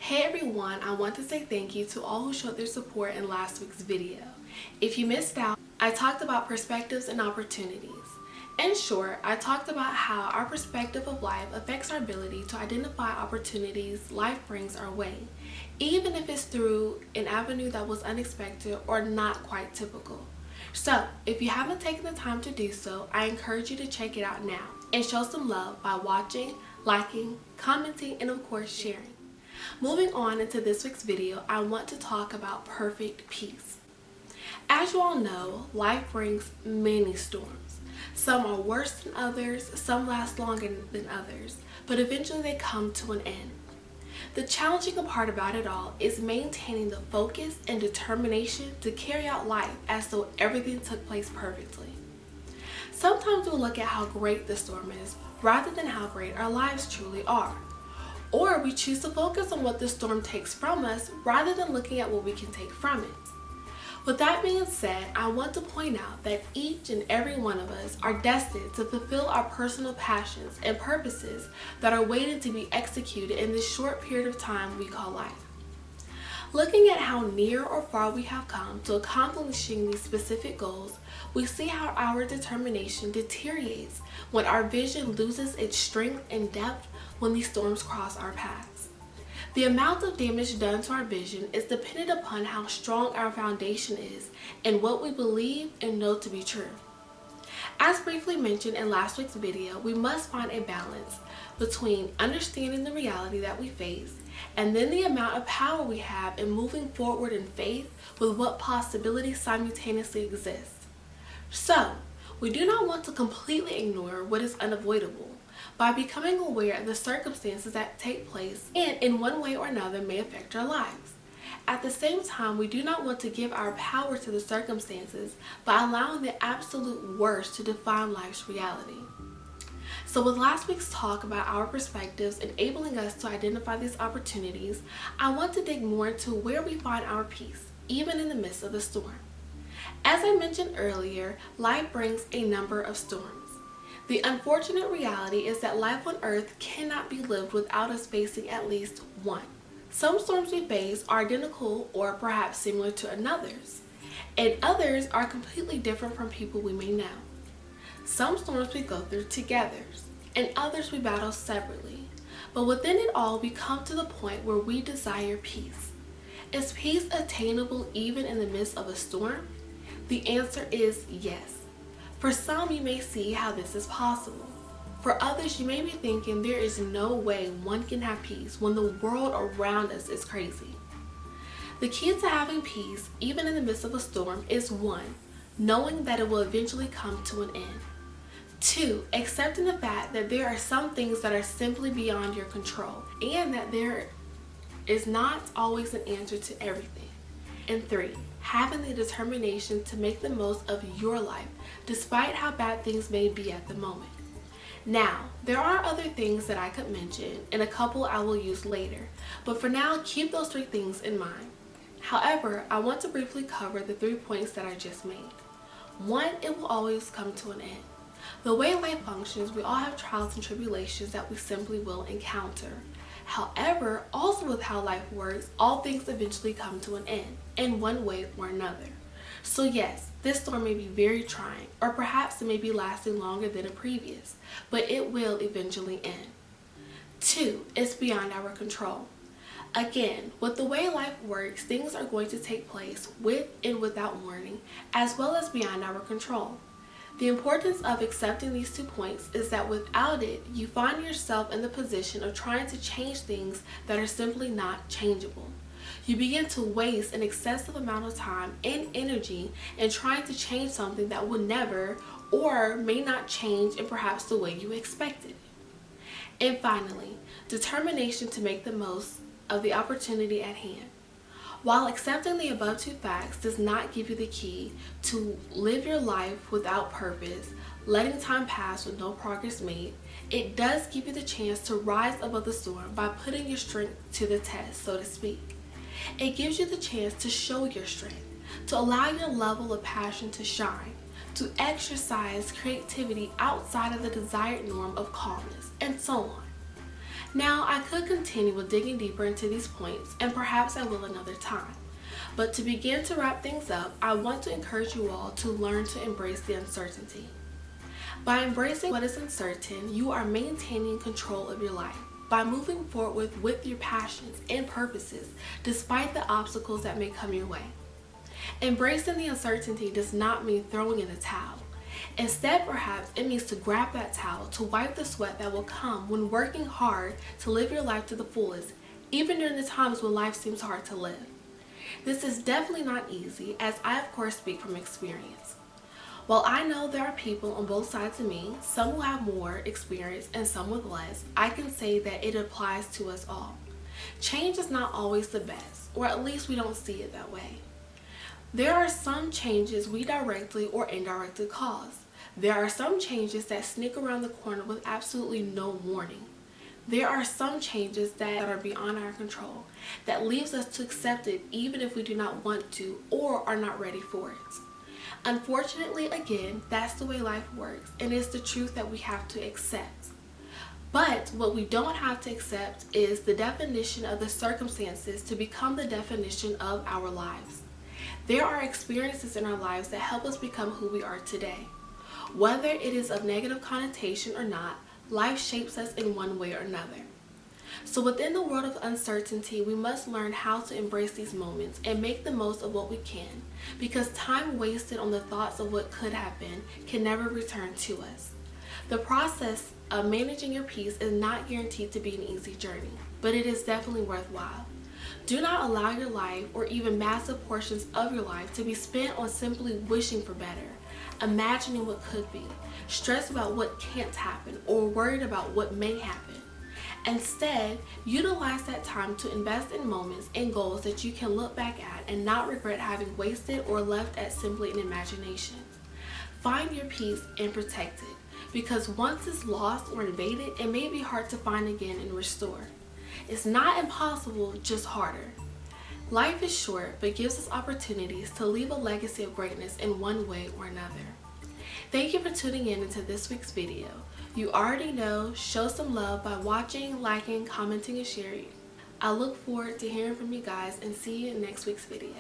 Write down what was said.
Hey everyone, I want to say thank you to all who showed their support in last week's video. If you missed out, I talked about perspectives and opportunities. In short, I talked about how our perspective of life affects our ability to identify opportunities life brings our way, even if it's through an avenue that was unexpected or not quite typical. So, if you haven't taken the time to do so, I encourage you to check it out now and show some love by watching, liking, commenting, and of course sharing. Moving on into this week's video, I want to talk about perfect peace. As you all know, life brings many storms. Some are worse than others, some last longer than others, but eventually they come to an end. The challenging part about it all is maintaining the focus and determination to carry out life as though everything took place perfectly. Sometimes we'll look at how great the storm is rather than how great our lives truly are. Or we choose to focus on what the storm takes from us rather than looking at what we can take from it. With that being said, I want to point out that each and every one of us are destined to fulfill our personal passions and purposes that are waiting to be executed in this short period of time we call life. Looking at how near or far we have come to accomplishing these specific goals, we see how our determination deteriorates when our vision loses its strength and depth when these storms cross our paths. The amount of damage done to our vision is dependent upon how strong our foundation is and what we believe and know to be true. As briefly mentioned in last week's video, we must find a balance between understanding the reality that we face and then the amount of power we have in moving forward in faith with what possibilities simultaneously exist. So, we do not want to completely ignore what is unavoidable by becoming aware of the circumstances that take place and in one way or another may affect our lives. At the same time, we do not want to give our power to the circumstances by allowing the absolute worst to define life's reality. So with last week's talk about our perspectives enabling us to identify these opportunities, I want to dig more into where we find our peace, even in the midst of a storm. As I mentioned earlier, life brings a number of storms. The unfortunate reality is that life on Earth cannot be lived without us facing at least one. Some storms we face are identical or perhaps similar to another's, and others are completely different from people we may know. Some storms we go through together, and others we battle separately. But within it all, we come to the point where we desire peace. Is peace attainable even in the midst of a storm? The answer is yes. For some, you may see how this is possible. For others, you may be thinking there is no way one can have peace when the world around us is crazy. The key to having peace, even in the midst of a storm, is 1, knowing that it will eventually come to an end. 2, accepting the fact that there are some things that are simply beyond your control and that there is not always an answer to everything. And 3, having the determination to make the most of your life despite how bad things may be at the moment. Now, there are other things that I could mention and a couple I will use later, but for now keep those 3 things in mind. However, I want to briefly cover the 3 points that I just made. 1, it will always come to an end. The way life functions, we all have trials and tribulations that we simply will encounter. However, also with how life works, all things eventually come to an end, in one way or another. So yes, this storm may be very trying, or perhaps it may be lasting longer than a previous, but it will eventually end. 2, it's beyond our control. Again, with the way life works, things are going to take place with and without warning, as well as beyond our control. The importance of accepting these 2 points is that without it, you find yourself in the position of trying to change things that are simply not changeable. You begin to waste an excessive amount of time and energy in trying to change something that will never or may not change in perhaps the way you expected. And finally, determination to make the most of the opportunity at hand. While accepting the above 2 facts does not give you the key to live your life without purpose, letting time pass with no progress made, it does give you the chance to rise above the storm by putting your strength to the test, so to speak. It gives you the chance to show your strength, to allow your level of passion to shine, to exercise creativity outside of the desired norm of calmness, and so on. Now, I could continue with digging deeper into these points, and perhaps I will another time. But to begin to wrap things up, I want to encourage you all to learn to embrace the uncertainty. By embracing what is uncertain, you are maintaining control of your life by moving forward with your passions and purposes despite the obstacles that may come your way. Embracing the uncertainty does not mean throwing in the towel. Instead, perhaps it means to grab that towel to wipe the sweat that will come when working hard to live your life to the fullest, even during the times when life seems hard to live. This is definitely not easy, as I of course speak from experience. While I know there are people on both sides of me, some who have more experience and some with less, I can say that it applies to us all. Change is not always the best, or at least we don't see it that way. There are some changes we directly or indirectly cause. There are some changes that sneak around the corner with absolutely no warning. There are some changes that are beyond our control that leaves us to accept it even if we do not want to or are not ready for it. Unfortunately, again, that's the way life works, and it's the truth that we have to accept. But what we don't have to accept is the definition of the circumstances to become the definition of our lives. There are experiences in our lives that help us become who we are today. Whether it is of negative connotation or not, life shapes us in one way or another. So within the world of uncertainty, we must learn how to embrace these moments and make the most of what we can, because time wasted on the thoughts of what could have been can never return to us. The process of managing your peace is not guaranteed to be an easy journey, but it is definitely worthwhile. Do not allow your life, or even massive portions of your life, to be spent on simply wishing for better, imagining what could be, stressed about what can't happen, or worried about what may happen. Instead, utilize that time to invest in moments and goals that you can look back at and not regret having wasted or left at simply an imagination. Find your peace and protect it, because once it's lost or invaded, it may be hard to find again and restore. It's not impossible, just harder. Life is short, but gives us opportunities to leave a legacy of greatness in one way or another. Thank you for tuning in into this week's video. You already know, show some love by watching, liking, commenting, and sharing. I look forward to hearing from you guys and see you in next week's video.